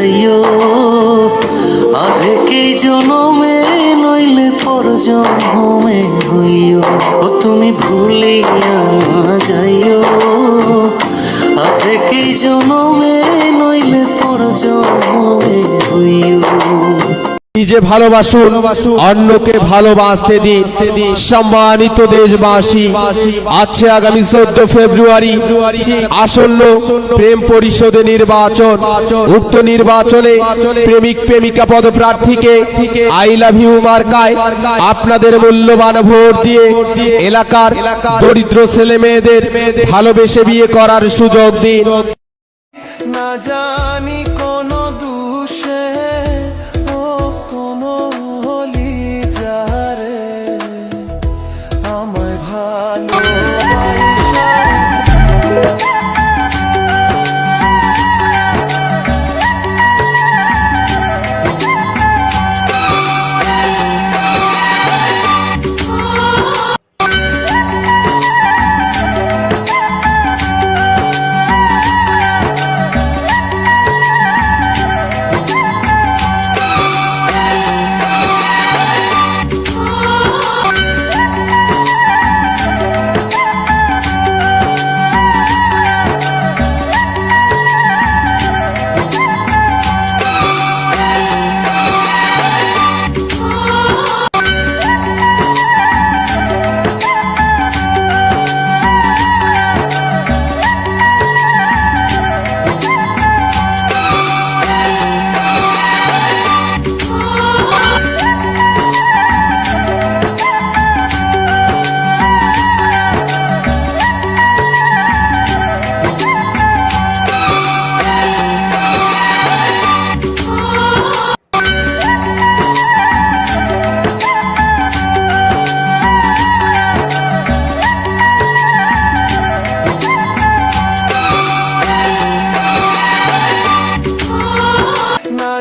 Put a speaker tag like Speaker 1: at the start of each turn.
Speaker 1: যাইও, আধেকে জনমে নইলে পর জন্মে হইও। ও তুমি ভুলিয়া না যাইও, আধেকে জনমে নইলে পর জন্মে হইও।
Speaker 2: নিজে ভালোবাসুন, অন্যকে ভালোবাসতে দিন। সম্মানিত দেশবাসী, আছে আগামী 14 ফেব্রুয়ারি আসন্ন প্রেম পরিষদে নির্বাচন। উক্ত নির্বাচনে প্রেমিক প্রেমিকা পদপ্রার্থীকে আই লাভ ইউ মার্কায় আপনাদের মূল্যবান ভোট দিয়ে এলাকার দরিদ্র ছেলে মেয়েদের ভালোবেসে বিয়ে করার সুযোগ দিন।
Speaker 1: না জানি কোন দুষে ও কোন হলি যারে আমায় ভালো না